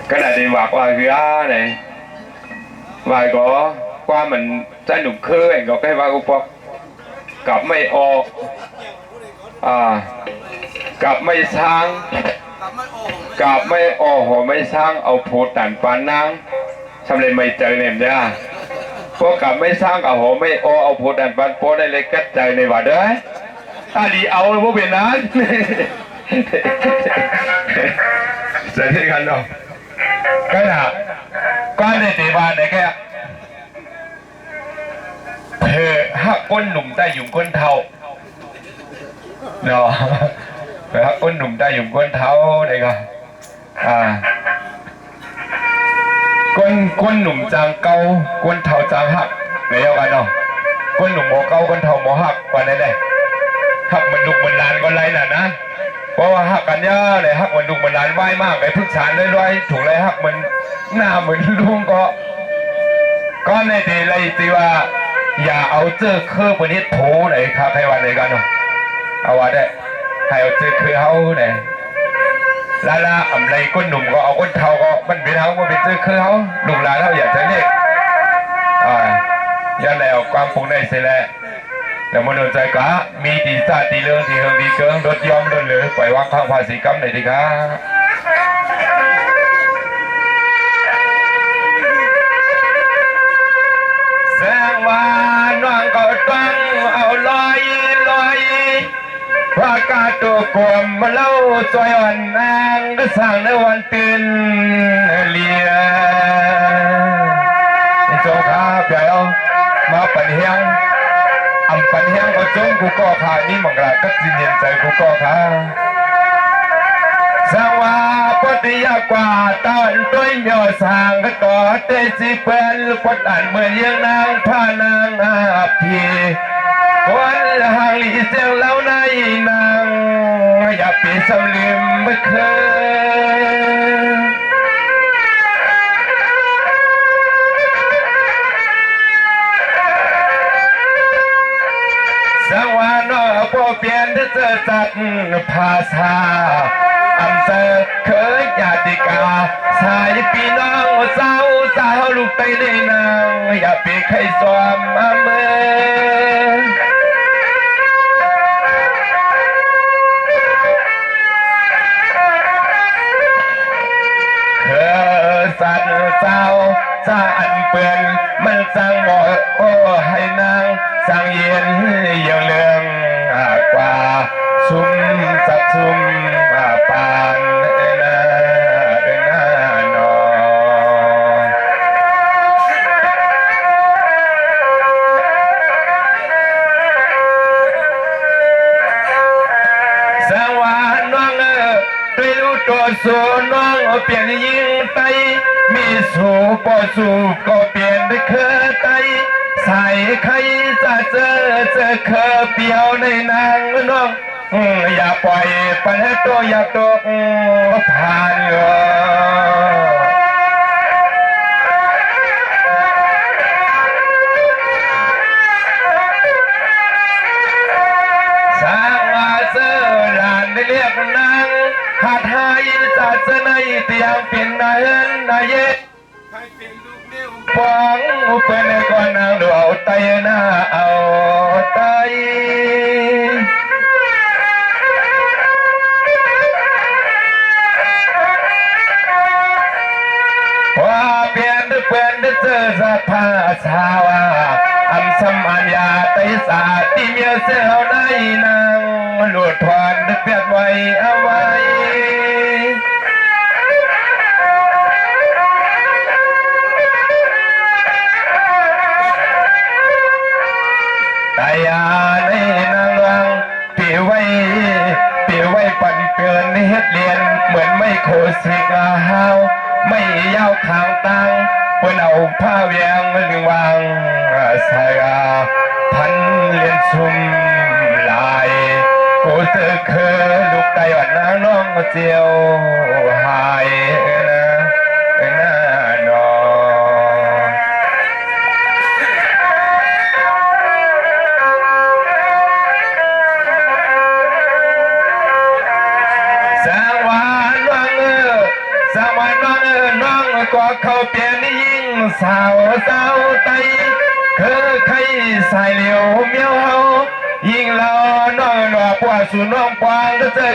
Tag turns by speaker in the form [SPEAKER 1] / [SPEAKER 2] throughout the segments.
[SPEAKER 1] cái này thì mặc là gà này và có qua mình trái nụ khơi anh có cái va của cặpไม่ออกกับไม่สร้างกับไม่ออกหัวไม่สร้างเอาผูดตันปานนางสำเร็จไม่เจอเนี่ยจ้าพวกกับไม่สร้างเอาหัวไม่ออกเอาผูดตันปานโป้ได้เลยกัดใจในว่าเด้อถ้าดีเอาพวกเป็นนั้นเสร็จกันเนาะก็น่ะก็ในตีบานไหนแกเธอหักก้นหนุ่มได้อยู่ก้นเทาเนาะไปหักก้นหนุ่มได้อยู่ก้นเทาได้ก็ก้นหนุ่มจางเกาก้นเทาจางหักไหนเอากันเนาะก้นหนุ่มหมอเกาก้นเทาหมอหักกว่าไหนได้หักมันดุมันลานก็ไรน่ะนะเพราะว่าหักกันเยอะเลยหักมันดุมันลานไหวมากเลยพึกษาด้วยถูกเลยหักมันหน้าเหมือนลุงก็ในตีไรตีว่าอย่าเอาเจอเครื่องประดิษฐ์โผล่ไหนครับให้วันไหนกันเนาะเอาว่าได้ให้เอาเจอเครื่องเขาไหนละอำไรก้นหนุ่มก็เอาก้นเทาก็มันเป็นเขาก็เป็นเจอเครื่องเขาหนุ่มลาเขาอยากจะเรียกยันแล้วความปรุงได้เสร็จแล้วแต่มโนใจก็มีตีซาตีเรื่องตีเฮงตีเกิงรถยอมรถเหลือปล่อยวางข้างภาษีกรรมไหนดีครับแสงว่าน้องก็ต้องเอาลอยว่ากาตัวกลมมาเล่าซอยอ่อนนางก็สั่งในวันตื่นเลียโจขาเปียวมาปั่นเฮียงปั่นเฮียงก็จงกูก็ขานี่มังกรก็จินเย็นใจกูก็ขาสว่าปฏิยากว่าตอนตัวเมียวสางก็ต่อเตจิเป็นปดอันเมื่อเยี่ยงนางผ้านางพีวันหางลีเซลเล่าในนางอย่าเปลี่ยนสลิมไม่เคยสังวานอพอเปลี่ยนที่เจอจัดภาษาอำเภอเคยญาติกาสายพี่น้องสาวลูกไปได้นางอย่าเปลี่ยนใครสวมเมื่อสันเศร้าสาอันเปื่อนมันสั่งบอกโอ้ให้นางสั่งเย็นอย่างเรื่องกว่าซุ่มสับซุ่มปานนอสวรรค์น้องด้วยรู้ตัวสูน้องเปลี่ยนยิงไปมีสูบสูบก็เปลี่ยนไปเคอไตใส่ใครจะเจอเคอเปียวในนางน้องอย่าปล่อยปัญหาตัวอยากตกผ่านสร้างมาเสื้อหลานได้เรียกนางหาทายจัดเสนอเตียงเป็นนายเย็ดฟองเป็นก่อนนางดูเอาไตหน้าเอาไตว่าเปลี่ยนเจอสัพพาสาวาอันสมัญญาไตสาติเมียเสียวในนางหลุดทอนเปลี่ยนไว้เอาไว้ตายาในนางวังปีไว้ปั่นเกินเฮ็ดเลียนเหมือนไม่โคสิกาฮาวไม่ยาวขางตังเปิ้นเอาผ้าเวียงลึงวางใส่พันเลียนซุ่มลายกูเจอเคยลูกไก่วันนางน้องเจียวหายนะนอสวรรค์วัง ก็เขาเปลี่ยนยิ่งสาวไตใครสายเหลียวเมียวเฮายิ่งเราน้องหนอปว่าสู่น้องปวางก็เจอ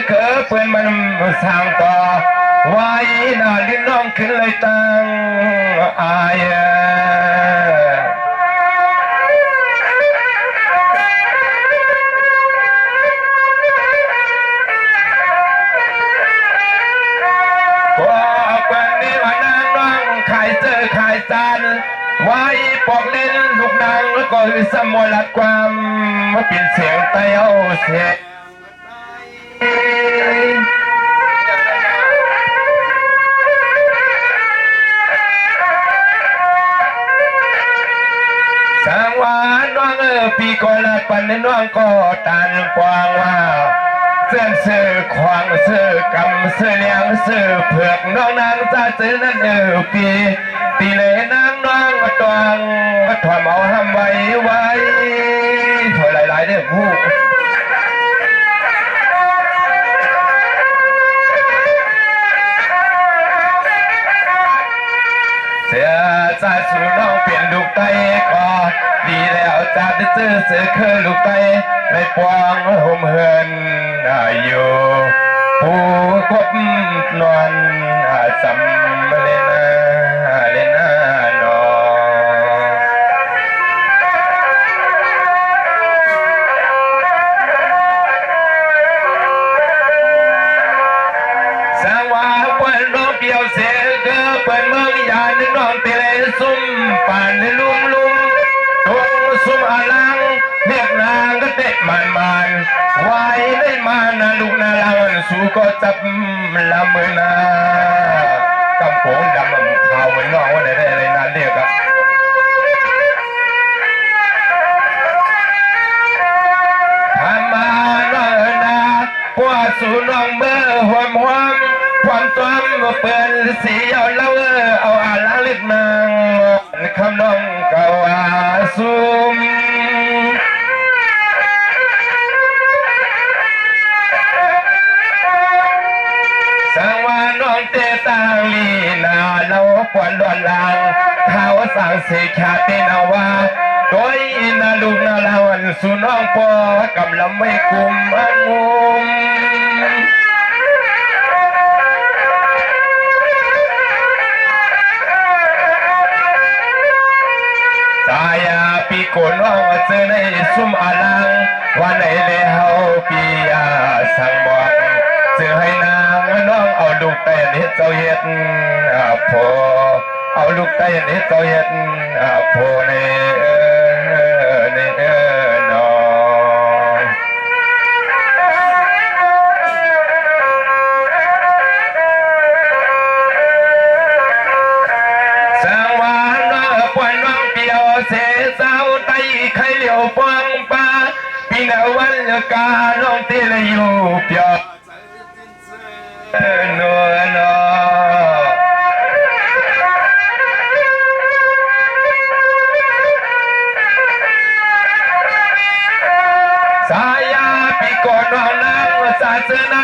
[SPEAKER 1] เปื่อนมันสร้างต่อไว้หน้าลิ้นน้องขึ้นเลยตั้งอายขายจานไว้ปอกเล่นลูกนางแล้วก็สมอลัดความมาเป็นเสียงไตเอาเสียสังวานน้องปีก่อนละปันน้องก็ตานกวางว่าเสื้อขวางเสื้อกำเสื้อเลี้ยงเสื้อเผือกน้องนางจะเจอนั่นปีตีเลยนางน้องมาตวงมาถอดเมาห้ามไว้ถอยหลายๆเด้อผู้เสียใจสู่น้องเปลี่ยนลูกไตก็ดีแล้วจะได้เจอเสือเคยลูกไตในปวงห่มเหินอยู่ผู้ควบนอนสำเลนะนอสังวาเปิ้นน้องเปียวเสียเกอเปิ้นเมืองยานึกน้องเตเลซุ่มป่านลุ่มตัวซุ่มอาลังเรียกนางก็เตะมันไว้ได้มานะลูกนาลังสู้ก็จับละมือนากำโขงดำข่าวเหมือนน้องว่าได้อะไรนานเรียกครับทำมาน้องนาพวกสู่น้องเมื่อหวมความต้มเปิดสีเอาเล่าเอาอาลังเล็กนางคำน้องเก่าซุ่มสังวานน้องเตตังลีนาเราปวนดวนลางข้าวสั่งเสกขาเตนาว่าโดยนาลูกนาลาวันสุน้องปอกำลังไม่กุมงุมตายาปีโกน้องเจอในซุ่มอาลังวันไหนเลยเฮาปีสั่งบอกเจอให้นางน้องเอาลูกเต้นเฮ็ดเจ้าเฮ็ดพอเอาลูกเต้นเฮ็ดเจ้าเฮ็ดพอในนอสังวานน้องปวนน้องเปียวเสสาวไตไข่เหลียวฟองปลาปีนาวันกาน้องเตลอยู่เปียวนัวนอสายาปีก่อนน้องนางสาเสื้อใน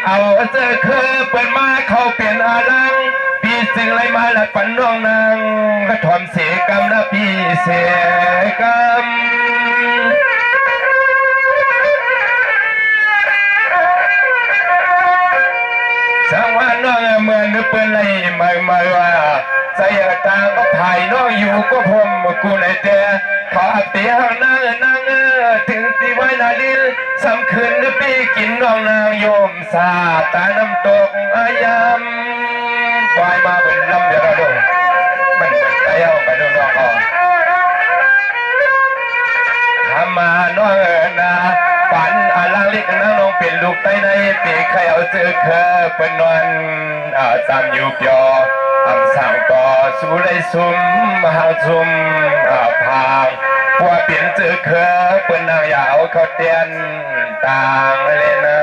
[SPEAKER 1] เอาเสื้อเคยเปิดมาเขาเปลี่ยนอาลังปีสิ่งไรมาละปันน้องนางก็ถอมเสกรรมนะปีเสกรรมสังวานน้องเมื่อนึกเป็นไรไม่ว่าใจต่างก็ถ่ายน้องอยู่ก็ผมกูในเตียขอเตียนางถึงตีไว้นาลิลสำคืนปีกินน้องนางโยมสาตาน้ำตกอายามควายมาเป็นลำเดียวกันดูมันเป็นไอ้ห้องกันดูน้องก่อนทำมาน้องนาฝันลังเล็กน้องเป็นลูกไตในปีใครเอาเจอเป็นนอนตามอยู่เปียวสั่งต่อสู้เลยซุ่มหางซุ่มพางพวกเปลี่ยนเจอเป็นนางยาวเขาเตียนต่างเลยนะ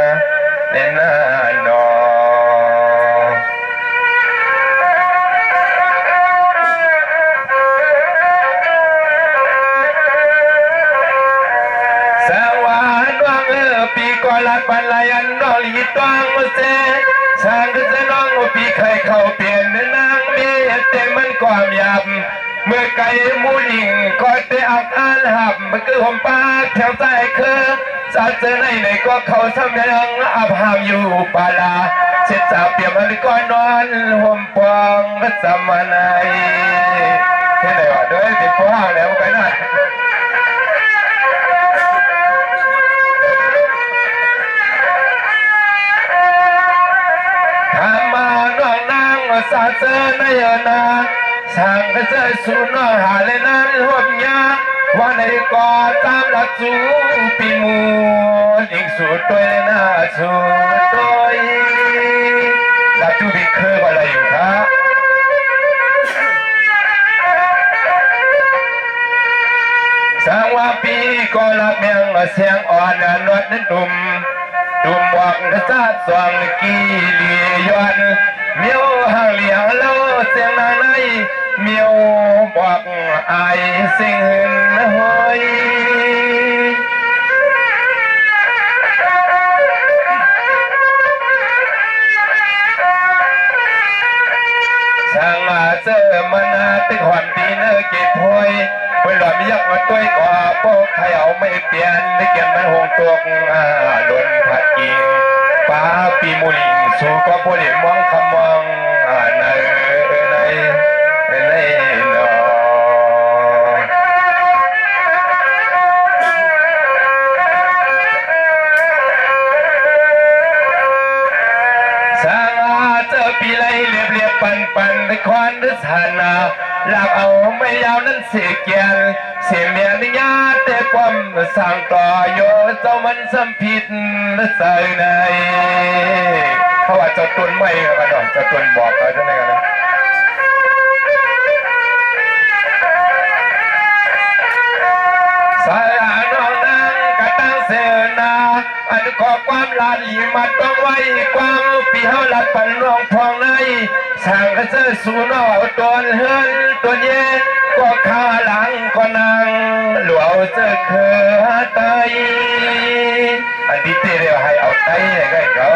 [SPEAKER 1] นอปีก่อนละปันลายันน้องลีตวงเสสังก็จะน้องปีใครเขาเปลี่ยนนางเมีย ความยำเมื่อไก่มูลิงคอยเตะอักอันหับมันคือผมปากแถวใต้คือสาเจอในก็เขาสำยังอับหามอยู่ปาลาเสร็จสาวเปียกมันก็นอนห่มปองก็สมานายเห็นไหมวะด้วยติดฟ้าแล้วไปนะสาเจอนายนาสั่งก็จะสูนหาเลยนั้นหัวยาวันไหนก็ตามหลักสูปีมูอีกสูตัวเลยนะสูตัวหลักจูบิเคยว่าอะไรอยู่ครับสังว่าปีก็รับเมียงเสียงอ่อนนวดนั้นดุมบอกกระซาสวงกีเลียนเมียวห่างเลี้ยงเล่าเสียงนางในเมียวบอกไอสิ่งหืนหอยช่างเจอมันติดความตีเนื้อเก็บหอยเวลามียักษ์มาตัวก่อพวกไทยเอาไม่เปลี่ยนได้เกี่ยนมันหงตัวหล่นผัดกิงป้าปีมูลิงสู้ก็ผู้เลี้ยงมองคำมองในนอสังเจอปีไรเรียบปันในควันหรือฐานาหลักเอาไม่ยาวนั้นเสียเกียนเสียเมียนิยาแต่ความสั่งต่อโยเจ้ามันสัมผิดใส่ในเพราะว่าเจ้าตุนไม่กันหน่อยเจ้าตุนบอกเราจะไหนกันนะสายน้องนางกระตั้งเสนาอันขอความลาลีมาต้องไว้ความปีเฮาหลับปันน้องพองในสั่งกระเจอสูนอตัวเฮือนตัวเย่ก็ขาหลังก็นางหลวงเจอเคยไตอันที่เตเรียกให้เอาไตให้เขา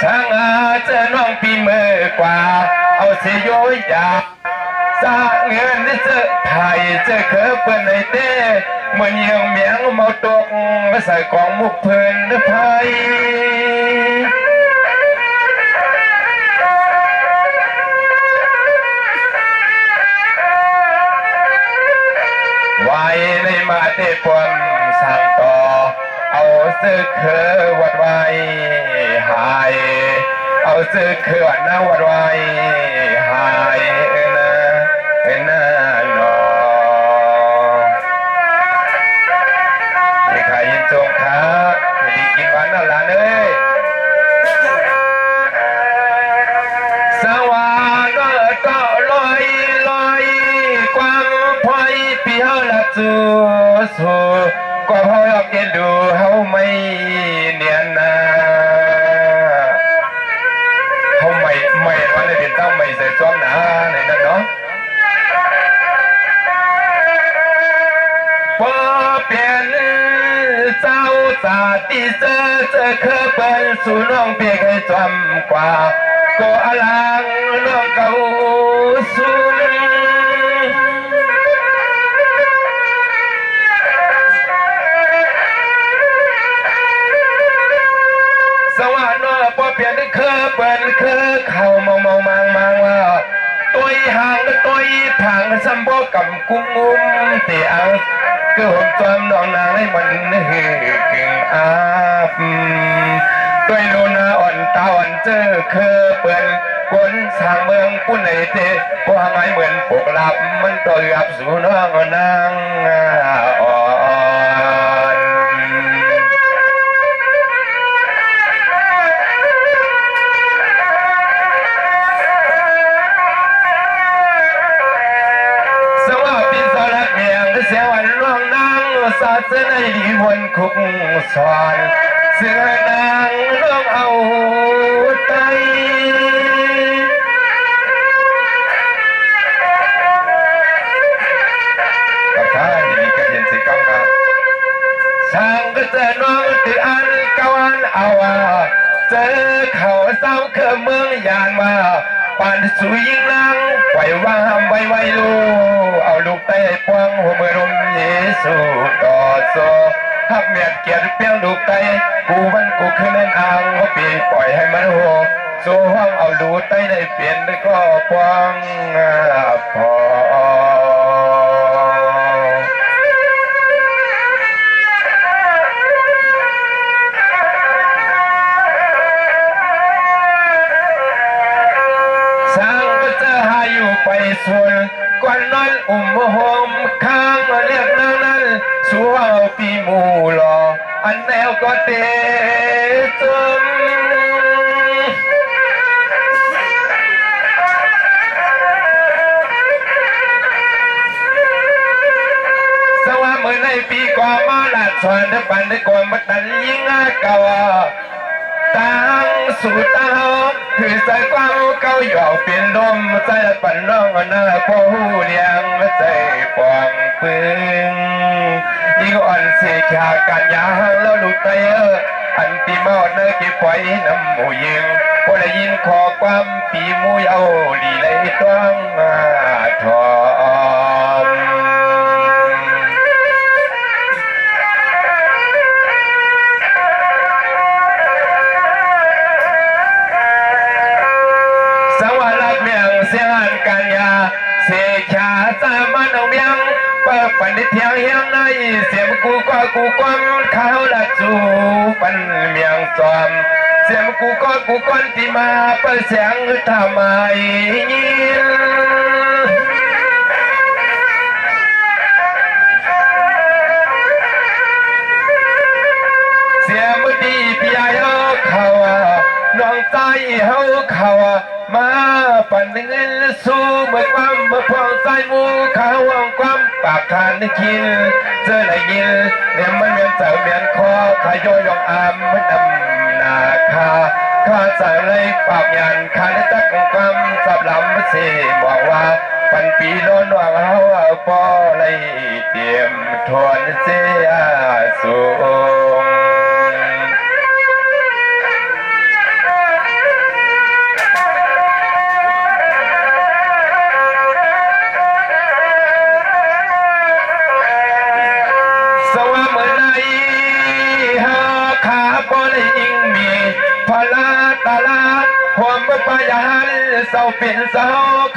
[SPEAKER 1] ช่างเจอน้องปีมือกว่าเอาเสียโยยาสร้างเงินเจอไทยเจอเคยเปิดในเต้เหมือนยังเมียงเมาตกใส่กองมุกเพลินไทยไว้ในมาเตปนสั่งต่อเอาเสื้อเคยวัดไว้หายเอาเสื้อเคยวัดหน้าวัดไว้หายนะหนอใครยินจงค้าดีกินหวานน่ารักเลยสว่างก็ลอยความพอยปีเฮาละสู้ก็พอยออกเดินดูเฮาไม่เนียนนะเฮาไม่วันนี้เป็นต้องไม่ใส่ซ้อมหนาในนั้นเนาะพอเปลี่ยนเจ้าสาติเจอเคยเป็นสู่น้องเพียงให้จำกว่าก็อลังน้องเก่าสูงสวรรค์พอเปลี่ยนเคยเป็นเคยเข้ามองมังว่าตัวห่างก็ตัวผังสัมโบกำกุ้งเตียงก็ผมจำน้องนางให้มันหือเก่งอาบด้วยลูนาอ่อนตาอ่อนเจอเคยเปิดคนสร้างเมืองผู้ไหนเตะก็หายเหมือนปกหลับมันตัวอับสู่น้องนางอ่อนสวัสดีสลัดเมียงเสียวันร้องนางสาเสนดีวนคุกสอนเสือนางร้องเอาไตกับข้าดีกับเห็นสิก้องครับช่างก็จะน้องติอันกวันเอา เจอเขาเศร้าเคอเมืองยานมาปานสุยิงนางไหวว่าห้ามไว้ลูเอาลูกเตะปวงหัวมือรุมเยซูต่อโซหักเมียดเกียรติเพียงลูกเตะกูมันกูขึ้นนั่นอ่างว่าปีปล่อยให้มันหัวโซ่ห้องเอาลูกเตะได้เปลี่ยนได้ก็ปวงพอไปส่วนก่อนนั้นโฮมข้างเรียกนางนั้นสู้เอาปีมูหลออันแนวก็เตะจมสว่าเมื่อในปีก่อนมาลาดสวนได้ปันได้ก่อนมาตันยิงเก่าตั้งสู่ตาคือใจกว้างเก้าหยอกเปลี่ยนลมใจปั่นร้องหน้าพ่อหูเลี้ยงใจปองปึงยิ่งอ่อนเสียขากันยาหังแล้วลูกเตยอันตีมอดเนื้อเก็บไว้น้ำหมูยิงพอได้ยินขอความปีมูยเอาลีเลยต้องทอมเสียงกันยาเสียขาสามันเอาเบียงเปิดปันเทียงเฮียงในเสียงกูก็กูกวนข้าวละจูปันเมียงจอมเสียงกูก็กูกวนที่มาเปิดเสียงทำไมเสียงมือดีพี่ยายเขาน้องใจเฮาเขามาปั่นเงินสู้เมื่อความเมื่อพองใจมูข้าวว่างความปากคานกินเจอไหนยินเนี่ยมันเมียนเสาเมียนคอขายโยยองอามมันดำนาคาข้าใส่เลยปากยันขาดตักความสับลำเสียบอกว่าปันปีโลนว่างเฮาปอเลยเตรียมทวนเสียสูงพลาตาลาหอมปายหันเศร้าเป็นเศร้า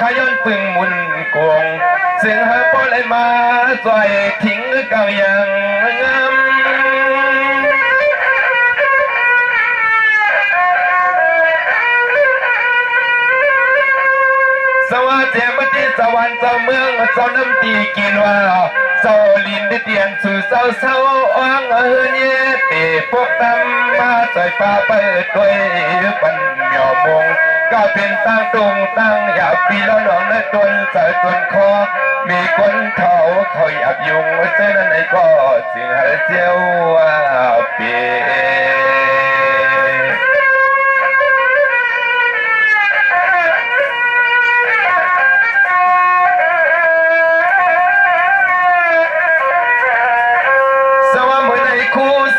[SPEAKER 1] ขย้อนปึงมุนกวงเสียงหาปอเลยมาสวยทิ้งเก่าอย่างงามสวัสดีมาที่สวรรค์เจ้าเมืองเจ้าน้ำตีกินว่าเจ้าลินได้เตียนสู่เศร้าเศร้าอ้างเนี่ยเตะพวกตำมาใส่ฟ้าเปิดด้วยปัญญามงก็เป็นตั้งตรงตั้งอยากปีแล้วหนองในตนใส่ตนคอมีคนเขาอยากยุงเส้นนั้นไอ้ก็สิ่งหายเจียวเปี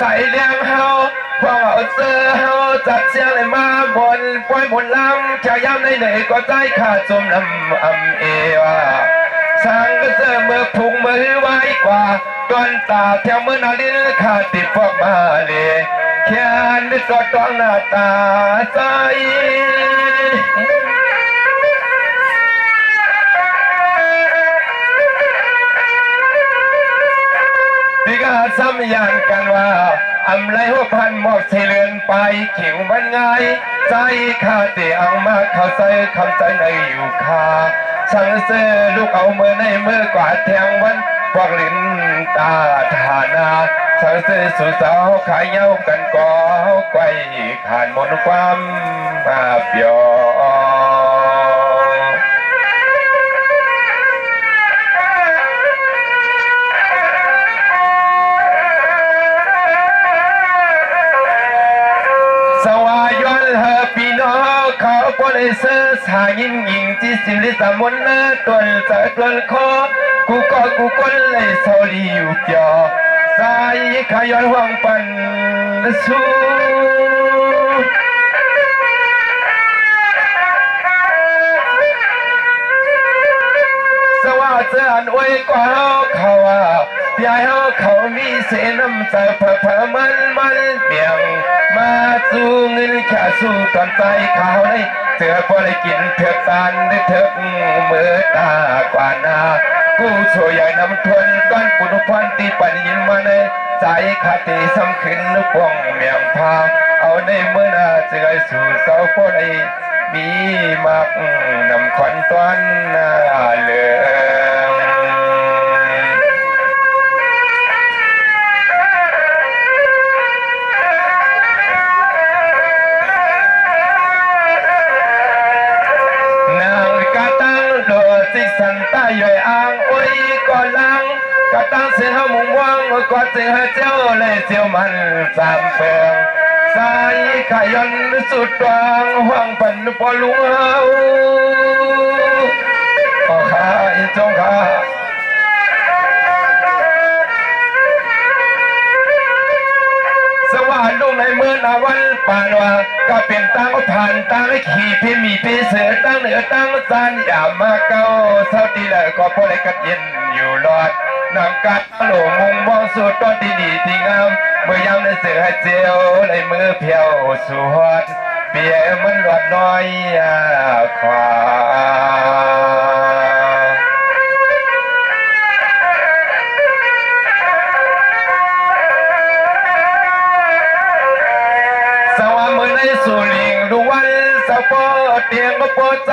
[SPEAKER 1] ใส่เลี้ยงเฮาพวกเอาเสื้อเฮาจัดเสียงเลยมาบนปล่อยหมดลำแค่ย้ำในไหนก็ใจขาดจมลำเอวสร้างก็เสื้อเมื่อพุงมือไว้กว่าก้อนตาแถวมือนาลิ้นขาดติดพวกมาเลยแค่นึกก็ต้องหน้าตาใจที่ก็ซ้ำยันกันว่าอำไรหัวพันหมอกเสเลือนไปขิวมันง่ายใจข้าเตียงมาเข้าใจคำใจในอยู่คาช่างเสื้อลูกเอามือในมือกวาดแทงวันพวกลิ้นตาฐานาช่างเสื้อสู่สาวขายเย้ากันก่อไกวขาดมนความมาเปียวสวายวันเฮปีน้องเขาปนเสื้อสายินยิงจีสิลิสามนเนื้อตัวเจอตัวคอกูก็กูคนเลยโซลีอยู่เปียวสายขย้อนห่วงปันสู้ เสือนอวยกว่าเขาพี่ไอ้เขามีเสน้ำใจเผอมันเบี่ยงมาสู้เงินแค่สู้ตอนใจเขาเลยเสือพอได้กินเถือกตานได้เถือกมือตากว่านากูโชยใหญ่นำทวนก้อนปุถุพันตีปันยินมาในใจขาตีสำขึ้นนึกปองเมียงพาเอาในมือนาเสือสู่เสาพอได้มีมักนำควันตอนนาเหลือนางกะตังโดสิสันตาย่อยอ่างโอ้ยก่อนลังกะตังเสียมุงว่างกอดเสียเจ้าเลยเจียวมันสามเฟืองสายขยันสุดตวงห่วงปันปอลุงเฮาขอข้าอิจงข้าสว่าลูกในเมื่อนาวันปานว่าก็เป็นตั้งผ่านตั้งขี่พี่มีพี่เสือตั้งเหนือตั้งซานอย่ามาเก้าเศร้าตีเลยก็พอได้กัดเย็นอยู่รอดนางกัดโหลมุงมองสุดต้นที่ดีที่งามเมื่อยามในเสือเจียวในมือเพียวสู่ฮอดเปียมันหลอดน้อยขวาสว่ามือในสุริงดูวันสะปอเตียงก็ปอใจ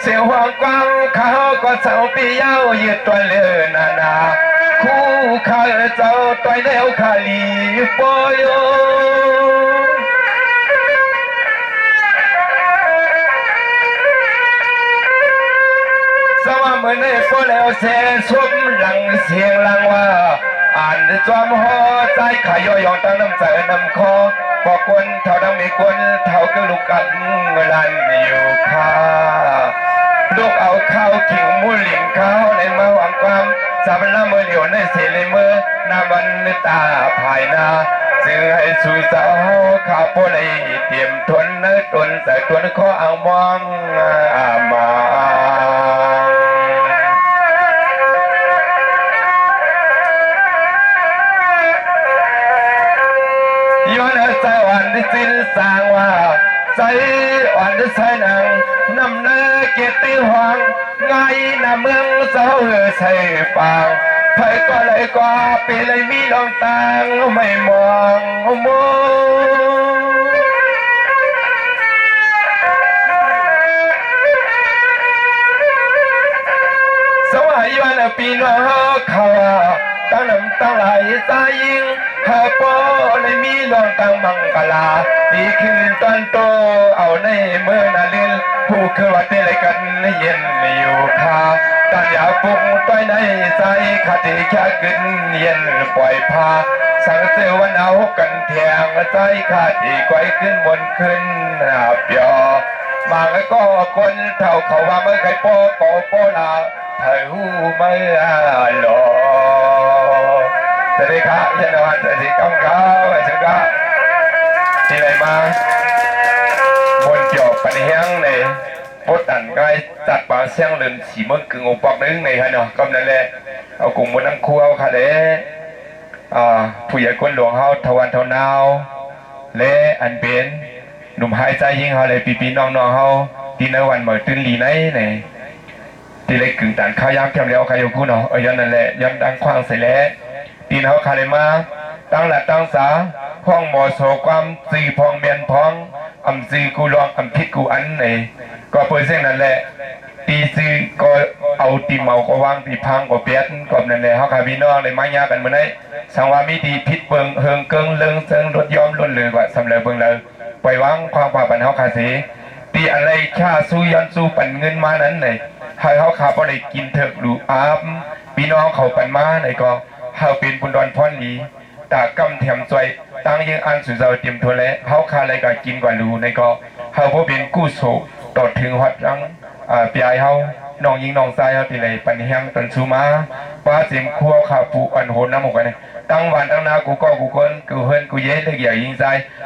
[SPEAKER 1] เสียวหวงกวางเขาก็เสาปีเย้ายืดตัวเลือนาคู่ข้าเจ้าต่อยแล้วขาลีปอยสว่ามือในก็แล้วเสียชมหลังเสียงหลังว่าอ่านจอมหอใจขายยองตั้งน้ำใจน้ำคอพอกวนเท่าดังไม่กวนเท่าก็ลูกกันลันอยู่ค่าลูกเอาข้าวขิงมูหลิงข้าวในมาหวังความสาบละเมื่อเหลียวในเสียในมือนาวันตาภายนาจึงให้สู่สาวข้าโพลีเตรียมทนเนื้อตนใส่ตัวนข้อเอามองมาย้อนใจอ่อนที่สิ้นสางว่าใจอ่อนที่ใส่หนังนำเนื้อเกียรติหวังไงน้าเมืองเศร้าใส่ปางไผก็เลยก็ปีเลยมีลองต่างไม่มองมองสวัยวันปีน้องเขาตั้งน้ำตั้งไหลตายิงหาปอเลยมีลองต่างบังกลาดีขึ้นตอนโตเอาในเมื่อนาลินผู้คือว่าเตะเลยกันเย็นอยู่คาตอนอยากปุกต้อยในใจขาดที่แค่ขึ้นเย็นปล่อยพาสังเสวันเอากันแทงใจขาดที่ก้อยขึ้นบนขึ้นเปียมาแล้วก็คนเท่าเขาว่าเมื่อไก่โป้โกโปลาเธอหูเมื่อหลอสวัสดีครับยันวันสวัสดีก้องเขาสวัสดีครับที่ไหนมาบนจอบปันเฮียงเลยพดอันก็จัดปางเสียงเดินสีเมื่อกึ่งองปอกนึงในฮะเนาะก็นั่นแหละเอากลุ่มบนนั่งคู่เอาค่ะเด้ผู้ใหญ่คนหลวงเขาทวันเทานาวและอันเป็นหนุ่มหายใจยิ่งเขาเลยปีน้องเขาทีในวันเหมือนตื่นลีไหนเนี่ยทีเล็กกึ่งตันข้ายักษ์แคมเลี้ยวขายคู่เนาะย้อนนั่นแหละย้อนดังคว้างเสร็จแล้วทีเขาคาเลยมาตั้งหลักตั้งสาห้องหมอโศความสีพองเมียนพองอำซีกูลองอำพิษกูอันไหนก็เปิดเส้นนั่นแหละตีซีก็เอาตีเมาก็วางตีพังก็เปียกก็นั่นแหละเขาขาพี่น้องเลยมายากันเมื่อไหร่สังวามีดีพิษเบิงเฮิงเกิงเลิงเซิงรถย้อมล้นเลยกว่าสำเร็จเบิงเลยปล่อยวางความป่าปันเขาขาสีตีอะไรฆ่าสู้ยันสู้ปั่นเงินมานั้นเลยให้เขาขาพอได้กินเถอะดูอาบพี่น้องเขาปั่นมาไหนก็เขาเป็นบุญดอนพรดีตากำเทียมซอยตั้งยังอันสุดเจ้าเตรียมทัวแล้วเขาคาอะไรก็กินกว่าดูในก็เขาพอเป็นกู้โศกต่อถึงหัดรังปีไอเขา น้องยิงน้องชายเขาที่ไหนปันแห้งตันชูมาป้าเสียมครัวขาผูอันโหนน้ำหมกกันเนี่ยตั้งวันตั้งนากูก็กูคนกูเฮิรนกูเย็นเกี่ยวยิงใจ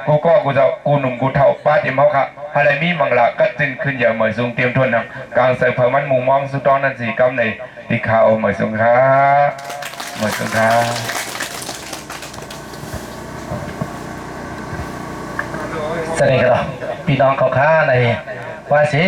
[SPEAKER 1] กูก็กูจะกูหนุ่มกูเท่าป้าเต็มเขาค่ะอะไรมีมังละก็จึงขึ้นอย่าเหมยสูงเตรียมทวนนะกลางเสพเผมันมุงมองสุดตอนนั้นสี่กำในที่ข่าวเหมยสูงครับเหมยสูงครับ
[SPEAKER 2] สวัสดีครับพี่น้องเขาค้าในว่าสิ